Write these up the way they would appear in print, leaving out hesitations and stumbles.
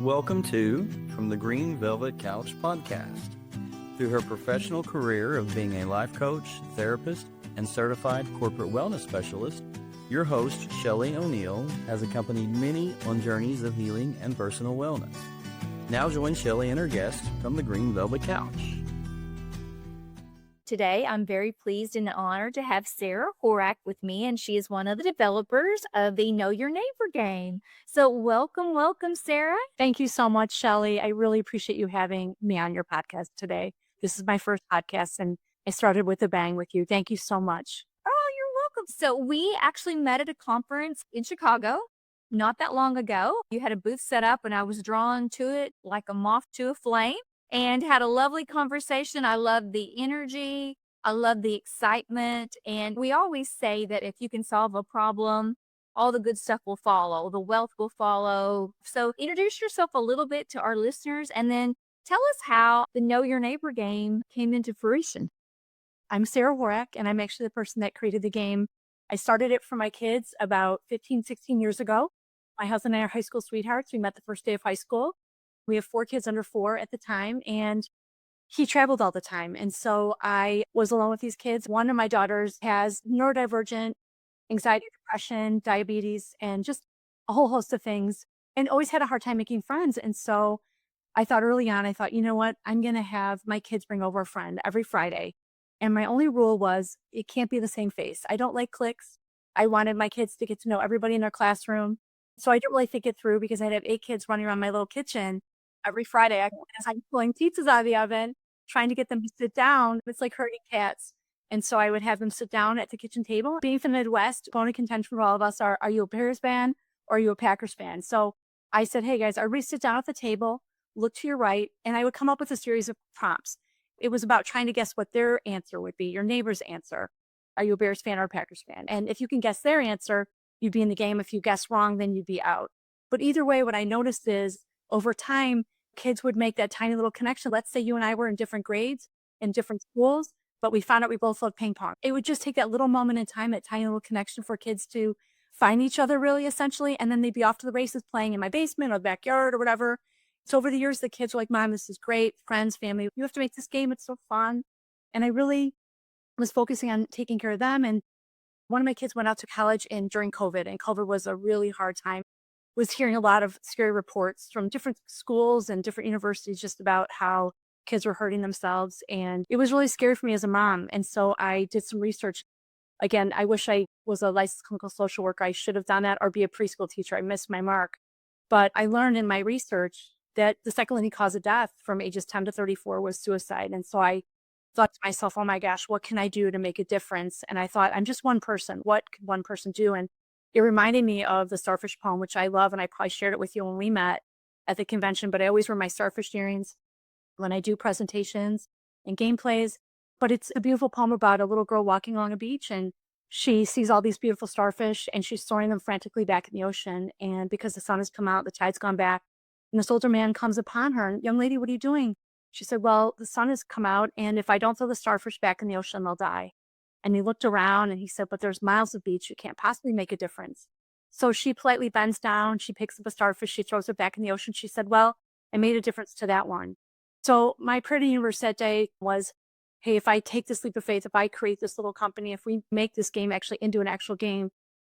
Welcome to From the Green Velvet Couch podcast. Through her professional career of being a life coach, therapist, and certified corporate wellness specialist, your host, Shelley O'Neill, has accompanied many on journeys of healing and personal wellness. Now join Shelley and her guest from the Green Velvet Couch. Today, I'm very pleased and honored to have Sara Horak with me, and she is one of the developers of the Know Your Neighbor game. So welcome, Sara. Thank you so much, Shelley. I really appreciate you having me on your podcast today. This is my first podcast, and I started with a bang with you. Thank you so much. Oh, you're welcome. So we actually met at a conference in Chicago not that long ago. You had a booth set up, and I was drawn to it like a moth to a flame. And had a lovely conversation. I love the energy. I love the excitement. And we always say that if you can solve a problem, all the good stuff will follow. The wealth will follow. So introduce yourself a little bit to our listeners and then tell us how the Know Your Neighbor game came into fruition. I'm Sara Horak, and I'm actually the person that created the game. I started it for my kids about 15, 16 years ago. My husband and I are high school sweethearts. We met the first day of high school. We have 4 kids under 4 at the time, and he traveled all the time. And so I was alone with these kids. One of my daughters has neurodivergent, anxiety, depression, diabetes, and just a whole host of things, and always had a hard time making friends. And so I thought early on, you know what? I'm going to have my kids bring over a friend every Friday. And my only rule was it can't be the same face. I don't like cliques. I wanted my kids to get to know everybody in their classroom. So I didn't really think it through because I'd have 8 kids running around my little kitchen. Every Friday, I'm pulling pizzas out of the oven, trying to get them to sit down. It's like herding cats. And so I would have them sit down at the kitchen table. Being from the Midwest, bone of contention for all of us are you a Bears fan or are you a Packers fan? So I said, hey guys, everybody sit down at the table, look to your right. And I would come up with a series of prompts. It was about trying to guess what their answer would be, your neighbor's answer. Are you a Bears fan or a Packers fan? And if you can guess their answer, you'd be in the game. If you guess wrong, then you'd be out. But either way, what I noticed is over time, kids would make that tiny little connection. Let's say you and I were in different grades in different schools, but we found out we both loved ping pong. It would just take that little moment in time, that tiny little connection for kids to find each other really essentially. And then they'd be off to the races playing in my basement or the backyard or whatever. So over the years, the kids were like, Mom, this is great. Friends, family, you have to make this game. It's so fun. And I really was focusing on taking care of them. And one of my kids went out to college during COVID, and COVID was a really hard time. Was hearing a lot of scary reports from different schools and different universities just about how kids were hurting themselves. And it was really scary for me as a mom. And so I did some research. Again, I wish I was a licensed clinical social worker. I should have done that or be a preschool teacher. I missed my mark. But I learned in my research that the second leading cause of death from ages 10 to 34 was suicide. And so I thought to myself, oh my gosh, what can I do to make a difference? And I thought, I'm just one person. What could one person do? And it reminded me of the starfish poem, which I love, and I probably shared it with you when we met at the convention, but I always wear my starfish earrings when I do presentations and gameplays. But it's a beautiful poem about a little girl walking along a beach, and she sees all these beautiful starfish, and she's throwing them frantically back in the ocean. And because the sun has come out, the tide's gone back, and this older man comes upon her, and, young lady, what are you doing? She said, well, the sun has come out, and if I don't throw the starfish back in the ocean, they'll die. And he looked around and he said, but there's miles of beach. You can't possibly make a difference. So she politely bends down. She picks up a starfish. She throws it back in the ocean. She said, well, I made a difference to that one. So my prayer to the universe that day was, hey, if I take this leap of faith, if I create this little company, if we make this game actually into an actual game,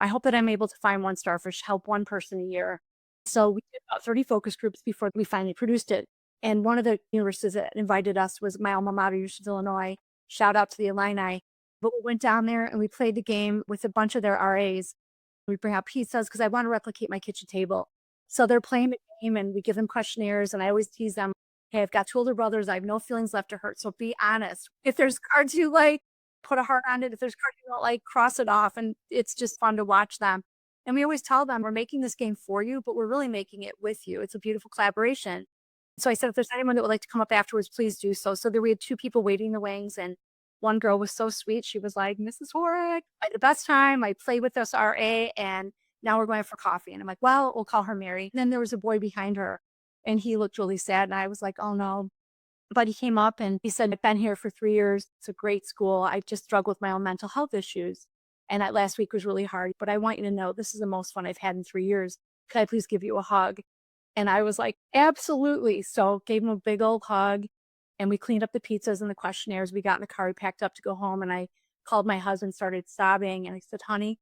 I hope that I'm able to find one starfish, help one person a year. So we did about 30 focus groups before we finally produced it. And one of the universities that invited us was my alma mater, University of Illinois. Shout out to the Illini. But we went down there and we played the game with a bunch of their RAs. We bring out pizzas because I want to replicate my kitchen table. So they're playing the game and we give them questionnaires, and I always tease them, hey, I've got 2 older brothers. I have no feelings left to hurt. So be honest. If there's cards you like, put a heart on it. If there's cards you don't like, cross it off. And it's just fun to watch them. And we always tell them, we're making this game for you, but we're really making it with you. It's a beautiful collaboration. So I said, if there's anyone that would like to come up afterwards, please do so. So there we had 2 people waiting in the wings, and one girl was so sweet. She was like, Mrs. Horak, I had the best time. I played with this RA, and now we're going for coffee. And I'm like, well, we'll call her Mary. And then there was a boy behind her, and he looked really sad. And I was like, oh no. But he came up and he said, I've been here for 3 years. It's a great school. I just struggled with my own mental health issues. And that last week was really hard. But I want you to know this is the most fun I've had in 3 years. Could I please give you a hug? And I was like, absolutely. So gave him a big old hug and we cleaned up the pizzas and the questionnaires. We got in the car, we packed up to go home. And I called my husband, started sobbing. And I said, honey,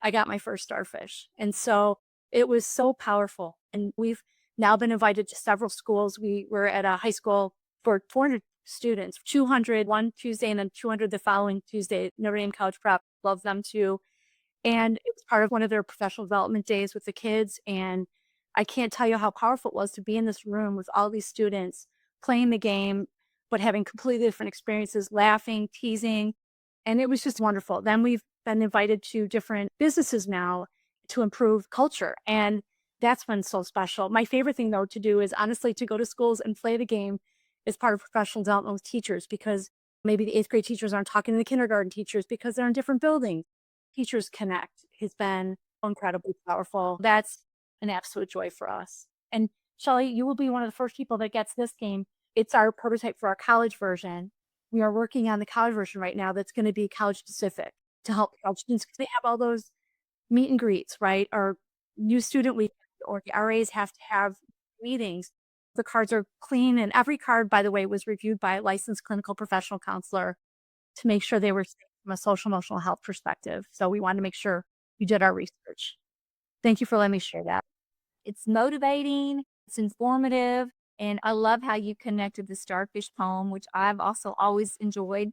I got my first starfish. And so it was so powerful. And we've now been invited to several schools. We were at a high school for 400 students, 200 one Tuesday and then 200 the following Tuesday. Notre Dame College Prep, love them too. And it was part of one of their professional development days with the kids. And I can't tell you how powerful it was to be in this room with all these students playing the game, but having completely different experiences, laughing, teasing. And it was just wonderful. Then we've been invited to different businesses now to improve culture. And that's been so special. My favorite thing, though, to do is honestly to go to schools and play the game as part of professional development with teachers, because maybe the eighth grade teachers aren't talking to the kindergarten teachers because they're in different buildings. Teachers Connect has been incredibly powerful. That's an absolute joy for us. And Shelly, you will be one of the first people that gets this game. It's our prototype for our college version. We are working on the college version right now that's going to be college specific to help college students because they have all those meet and greets, right? Or new student week, or the RAs have to have meetings. The cards are clean, and every card, by the way, was reviewed by a licensed clinical professional counselor to make sure they were safe from a social emotional health perspective. So we wanted to make sure we did our research. Thank you for letting me share that. It's motivating, it's informative, and I love how you connected the starfish poem, which I've also always enjoyed,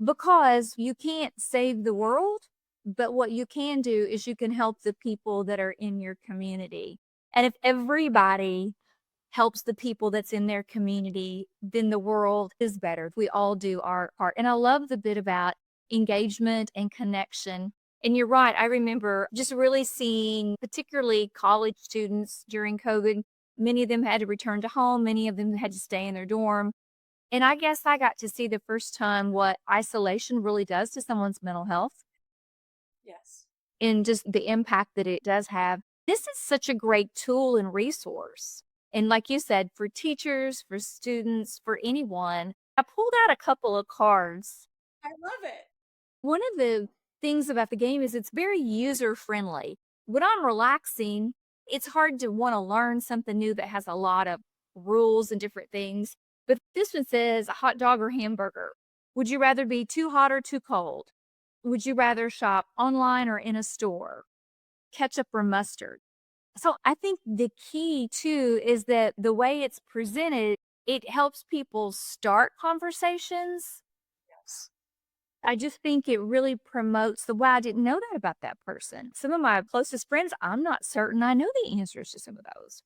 because you can't save the world, but what you can do is you can help the people that are in your community. And if everybody helps the people that's in their community, then the world is better. We all do our part. And I love the bit about engagement and connection. And you're right. I remember just really seeing, particularly college students during COVID, many of them had to return to home, many of them had to stay in their dorm. And I guess I got to see the first time what isolation really does to someone's mental health Yes. and just the impact that it does have. This is such a great tool and resource. And like you said, for teachers, for students, for anyone, I pulled out a couple of cards. I love it. One of the things about the game is it's very user friendly. When I'm relaxing, it's hard to want to learn something new that has a lot of rules and different things. But this one says a hot dog or hamburger. Would you rather be too hot or too cold? Would you rather shop online or in a store? Ketchup or mustard? So I think the key too is that the way it's presented, it helps people start conversations. Yes. I just think it really promotes the, wow, I didn't know that about that person. Some of my closest friends, I'm not certain I know the answers to some of those.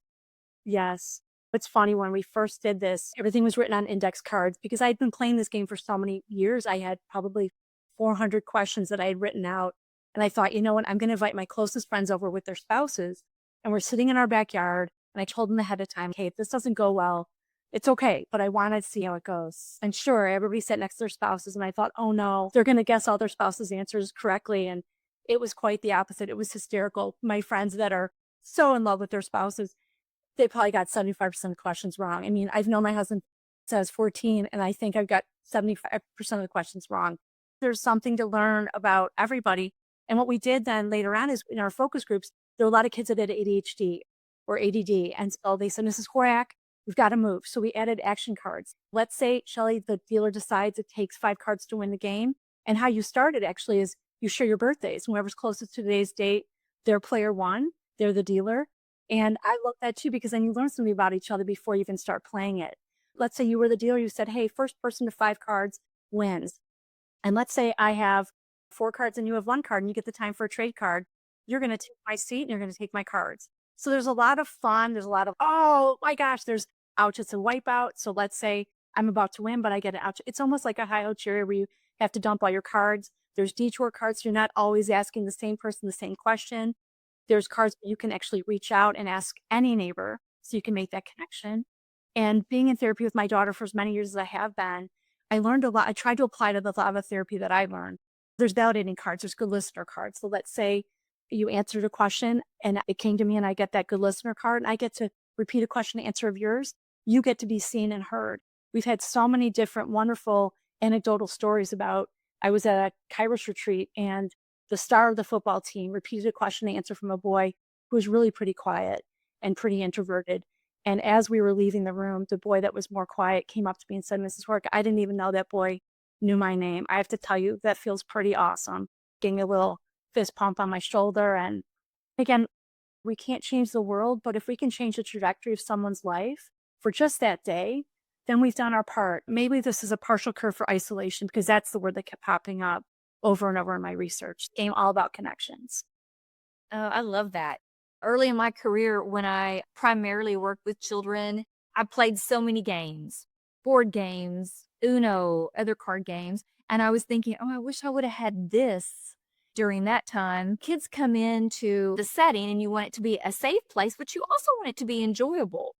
Yes. It's funny, when we first did this, everything was written on index cards because I'd been playing this game for so many years. I had probably 400 questions that I had written out. And I thought, you know what? I'm going to invite my closest friends over with their spouses. And we're sitting in our backyard. And I told them ahead of time, hey, if this doesn't go well, it's okay. But I want to see how it goes. And sure, everybody sat next to their spouses. And I thought, oh no, they're going to guess all their spouses' answers correctly. And it was quite the opposite. It was hysterical. My friends that are so in love with their spouses, they probably got 75% of the questions wrong. I mean, I've known my husband since I was 14, and I think I've got 75% of the questions wrong. There's something to learn about everybody. And what we did then later on is in our focus groups, there were a lot of kids that had ADHD or ADD. And so they said, Mrs. Horak, we've got to move. So we added action cards. Let's say, Shelly, the dealer decides it takes 5 cards to win the game. And how you start it actually is you share your birthdays. Whoever's closest to today's date, they're player one, they're the dealer. And I love that too, because then you learn something about each other before you even start playing it. Let's say you were the dealer, you said, hey, first person to 5 cards wins. And let's say I have 4 cards and you have 1 card and you get the time for a trade card. You're going to take my seat and you're going to take my cards. So there's a lot of fun. There's a lot of, oh my gosh, there's ouch, it's a wipeout. So let's say I'm about to win, but I get an ouch. It's almost like a high out cherry where you have to dump all your cards. There's detour cards. So you're not always asking the same person the same question. There's cards where you can actually reach out and ask any neighbor so you can make that connection. And being in therapy with my daughter for as many years as I have been, I learned a lot. I tried to apply to the lot of therapy that I learned. There's validating cards. There's good listener cards. So let's say you answered a question and it came to me and I get that good listener card and I get to repeat a question and answer of yours. You get to be seen and heard. We've had so many different wonderful anecdotal stories about, I was at a Kairos retreat and the star of the football team repeated a question and answer from a boy who was really pretty quiet and pretty introverted. And as we were leaving the room, the boy that was more quiet came up to me and said, Mrs. Horak, I didn't even know that boy knew my name. I have to tell you, that feels pretty awesome. Getting a little fist pump on my shoulder. And again, we can't change the world, but if we can change the trajectory of someone's life for just that day, then we've done our part. Maybe this is a partial cure for isolation because that's the word that kept popping up over and over in my research. Game all about connections. Oh, I love that. Early in my career, when I primarily worked with children, I played so many games, board games, Uno, other card games. And I was thinking, oh, I wish I would have had this during that time. Kids come into the setting and you want it to be a safe place, but you also want it to be enjoyable.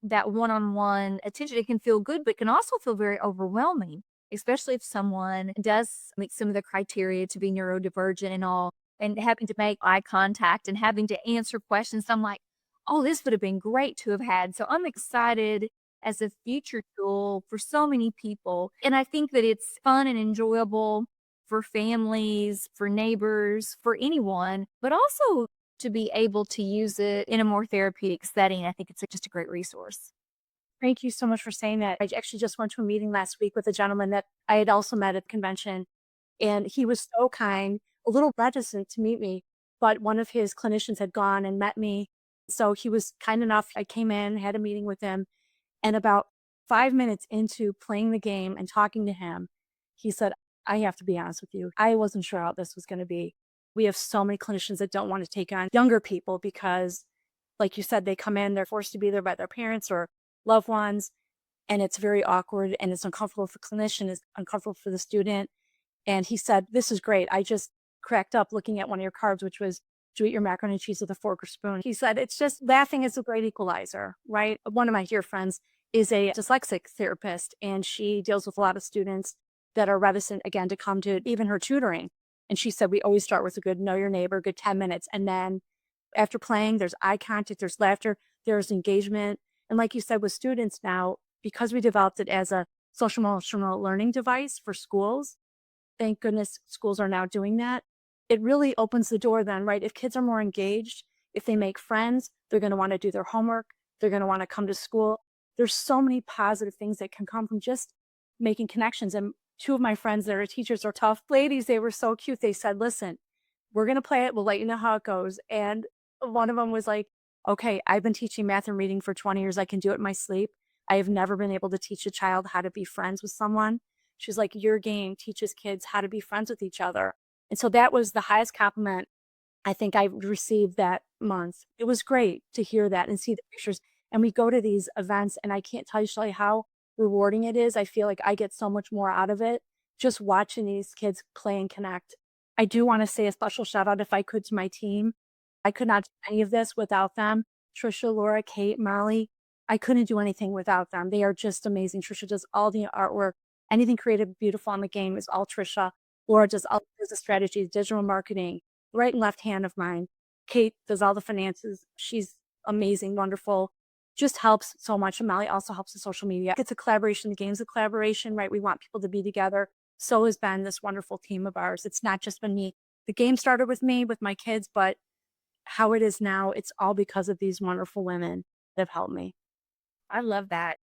That one on one attention, it can feel good, but can also feel very overwhelming, especially if someone does meet some of the criteria to be neurodivergent and all, and having to make eye contact and having to answer questions. I'm like, oh, this would have been great to have had. So I'm excited as a future tool for so many people. And I think that it's fun and enjoyable for families, for neighbors, for anyone, but also to be able to use it in a more therapeutic setting. I think it's just a great resource. Thank you so much for saying that. I actually just went to a meeting last week with a gentleman that I had also met at the convention, and he was so kind, a little reticent to meet me, but one of his clinicians had gone and met me. So he was kind enough. I came in, had a meeting with him, and about 5 minutes into playing the game and talking to him, he said, I have to be honest with you. I wasn't sure how this was going to be. We have so many clinicians that don't want to take on younger people because, like you said, they come in, they're forced to be there by their parents or loved ones, and it's very awkward and it's uncomfortable for the clinician, it's uncomfortable for the student. And he said, this is great. I just cracked up looking at one of your cards, which was, do you eat your macaroni and cheese with a fork or spoon? He said, it's just laughing is a great equalizer, right? One of my dear friends is a dyslexic therapist, and she deals with a lot of students that are reticent, again, to come to even her tutoring. And she said, we always start with a good know your neighbor, good 10 minutes. And then after playing, there's eye contact, there's laughter, there's engagement. And like you said, with students now, because we developed it as a social emotional learning device for schools, thank goodness schools are now doing that. It really opens the door then, right? If kids are more engaged, if they make friends, they're going to want to do their homework. They're going to want to come to school. There's so many positive things that can come from just making connections. And two of my friends that are teachers are tough ladies. They were so cute. They said, listen, we're going to play it. We'll let you know how it goes. And one of them was like, okay, I've been teaching math and reading for 20 years. I can do it in my sleep. I have never been able to teach a child how to be friends with someone. She's like, your game teaches kids how to be friends with each other. And so that was the highest compliment I think I received that month. It was great to hear that and see the pictures. And we go to these events, and I can't tell you how rewarding it is. I feel like I get so much more out of it just watching these kids play and connect. I do want to say a special shout out, if I could, to my team. I could not do any of this without them. Trisha, Laura, Kate, Molly. I couldn't do anything without them. They are just amazing. Trisha does all the artwork. Anything creative, beautiful on the game is all Trisha. Laura does all the business strategies, digital marketing, right and left hand of mine. Kate does all the finances. She's amazing, wonderful, just helps so much. And Molly also helps with social media. It's a collaboration. The game's a collaboration, right? We want people to be together. So has been this wonderful team of ours. It's not just been me. The game started with me, with my kids, but how it is now, it's all because of these wonderful women that have helped me. I love that.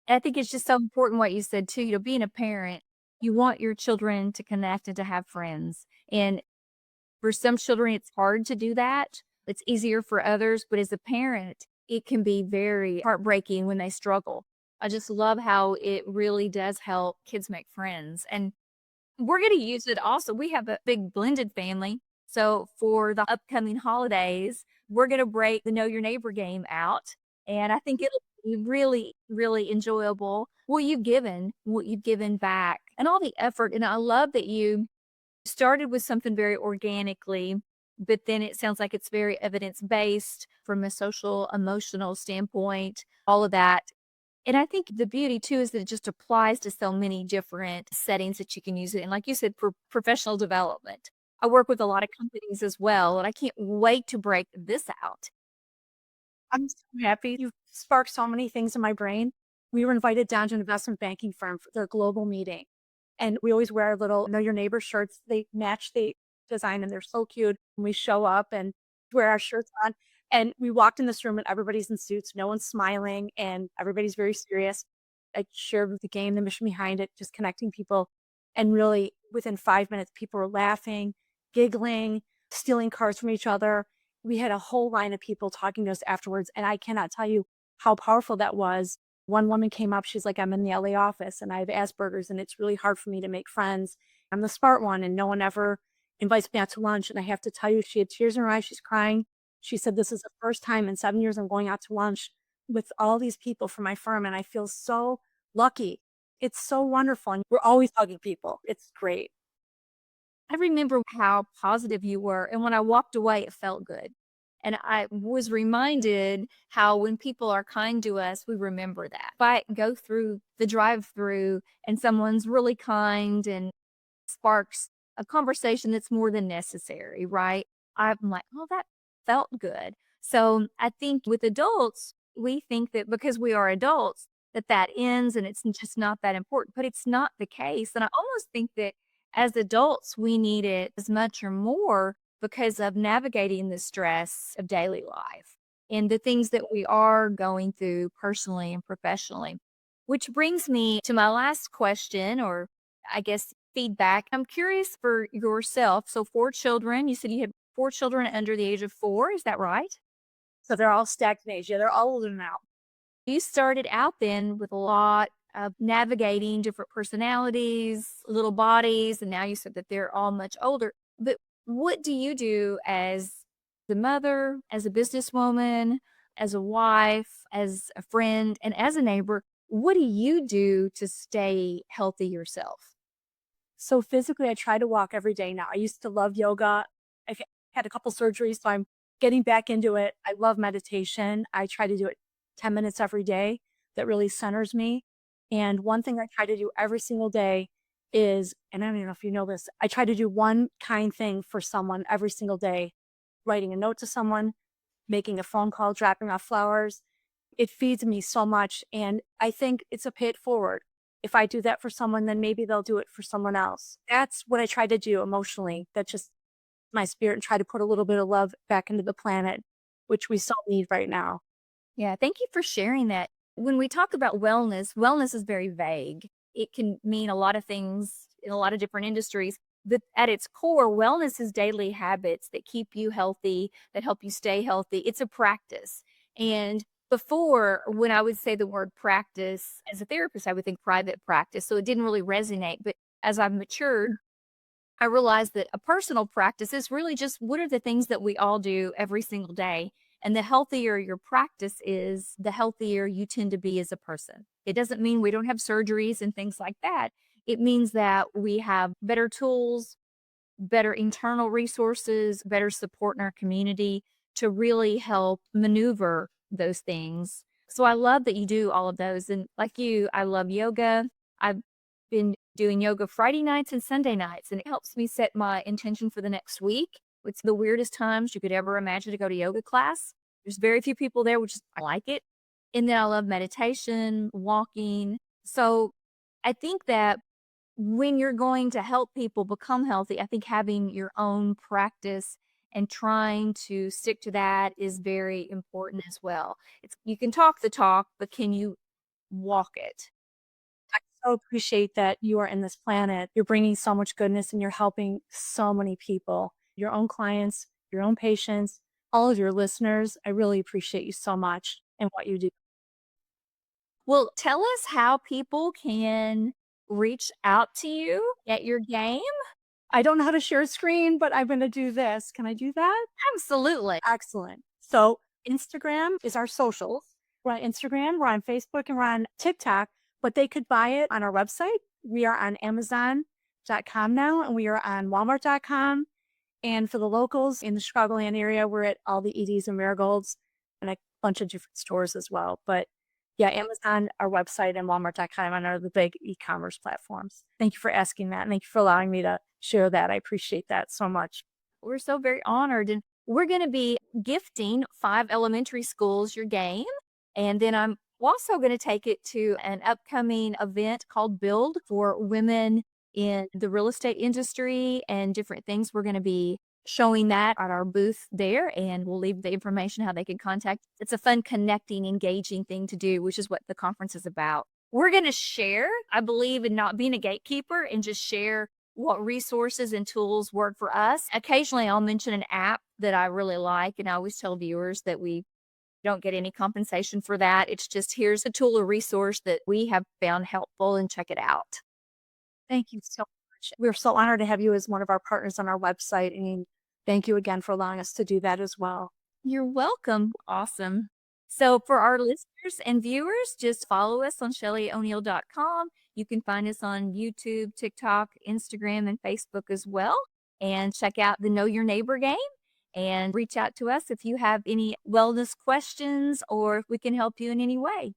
And I think it's just so important what you said too. Being a parent, you want your children to connect and to have friends. And for some children, it's hard to do that. It's easier for others. But as a parent, it can be very heartbreaking when they struggle. I just love how it really does help kids make friends. And we're going to use it also. We have a big blended family. So for the upcoming holidays, we're going to break the Know Your Neighbor game out. And I think it'll be really, really enjoyable. What you've given back, and all the effort. And I love that you started with something very organically, but then it sounds like it's very evidence based from a social, emotional standpoint, all of that. And I think the beauty too is that it just applies to so many different settings that you can use it. And like you said, for professional development, I work with a lot of companies as well, and I can't wait to break this out. I'm so happy. You've sparked so many things in my brain. We were invited down to an investment banking firm for their global meeting. And we always wear our little Know Your Neighbor shirts. They match the design and they're so cute. And we show up and wear our shirts on. And we walked in this room and everybody's in suits, no one's smiling, and everybody's very serious. I shared the game, the mission behind it, just connecting people. And really, within 5 minutes, people were laughing, giggling, stealing cards from each other. We had a whole line of people talking to us afterwards. And I cannot tell you how powerful that was. One woman came up, she's like, I'm in the LA office and I have Asperger's and it's really hard for me to make friends. I'm the smart one and no one ever invites me out to lunch. And I have to tell you, she had tears in her eyes, she's crying. She said, this is the first time in 7 years I'm going out to lunch with all these people from my firm. And I feel so lucky. It's so wonderful. And we're always hugging people. It's great. I remember how positive you were. And when I walked away, it felt good. And I was reminded how when people are kind to us, we remember that. If I go through the drive through and someone's really kind and sparks a conversation that's more than necessary, right? I'm like, oh, that felt good. So I think with adults, we think that because we are adults, that ends and it's just not that important, but it's not the case. And I almost think that as adults, we need it as much or more because of navigating the stress of daily life and the things that we are going through personally and professionally. Which brings me to my last question, or I guess feedback. I'm curious for yourself. So, 4 children, you said you had 4 children under the age of 4. Is that right? So they're all stacked in age. Yeah, they're all older now. You started out then with a lot of navigating different personalities, little bodies, and now you said that they're all much older. But what do you do as the mother, as a businesswoman, as a wife, as a friend, and as a neighbor? What do you do to stay healthy yourself? So physically, I try to walk every day now. I used to love yoga. I've had a couple surgeries, so I'm getting back into it. I love meditation. I try to do it 10 minutes every day. That really centers me. And one thing I try to do every single day is, and I don't even know if you know this, I try to do one kind thing for someone every single day, writing a note to someone, making a phone call, dropping off flowers. It feeds me so much. And I think it's a pay it forward. If I do that for someone, then maybe they'll do it for someone else. That's what I try to do emotionally. That's just my spirit, and try to put a little bit of love back into the planet, which we so need right now. Yeah, thank you for sharing that. When we talk about wellness, wellness is very vague. It can mean a lot of things in a lot of different industries. But at its core, wellness is daily habits that keep you healthy, that help you stay healthy. It's a practice. And before, when I would say the word practice as a therapist, I would think private practice. So it didn't really resonate. But as I've matured, I realized that a personal practice is really just what are the things that we all do every single day. And the healthier your practice is, the healthier you tend to be as a person. It doesn't mean we don't have surgeries and things like that. It means that we have better tools, better internal resources, better support in our community to really help maneuver those things. So I love that you do all of those. And like you, I love yoga. I've been doing yoga Friday nights and Sunday nights, and it helps me set my intention for the next week. It's the weirdest times you could ever imagine to go to yoga class. There's very few people there, which is, I like it. And then I love meditation, walking. So I think that when you're going to help people become healthy, I think having your own practice and trying to stick to that is very important as well. It's you can talk the talk, but can you walk it? I so appreciate that you are in this planet. You're bringing so much goodness and you're helping so many people, your own clients, your own patients, all of your listeners. I really appreciate you so much and what you do. Well, tell us how people can reach out to you at your game. I don't know how to share a screen, but I'm going to do this. Can I do that? Absolutely. Excellent. So Instagram is our socials. We're on Instagram, we're on Facebook, and we're on TikTok, but they could buy it on our website. We are on Amazon.com now, and we are on Walmart.com. And for the locals in the Chicagoland area, we're at all the Edie's and Marigolds and a bunch of different stores as well. But yeah, Amazon, our website, and Walmart.com are the big e-commerce platforms. Thank you for asking that. And thank you for allowing me to share that. I appreciate that so much. We're so very honored. And we're going to be gifting 5 elementary schools your game. And then I'm also going to take it to an upcoming event called Build for women in the real estate industry and different things we're going to be showing that at our booth there, and we'll leave the information how they can contact. It's a fun, connecting, engaging thing to do, which is what the conference is about. We're going to share, I believe, in not being a gatekeeper and just share what resources and tools work for us. Occasionally, I'll mention an app that I really like, and I always tell viewers that we don't get any compensation for that. It's just, here's a tool or resource that we have found helpful, and check it out. Thank you so much. We're so honored to have you as one of our partners on our website. And thank you again for allowing us to do that as well. You're welcome. Awesome. So for our listeners and viewers, just follow us on ShellyO'Neill.com. You can find us on YouTube, TikTok, Instagram, and Facebook as well. And check out the Know Your Neighbor game, and reach out to us if you have any wellness questions or if we can help you in any way.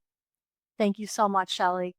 Thank you so much, Shelly.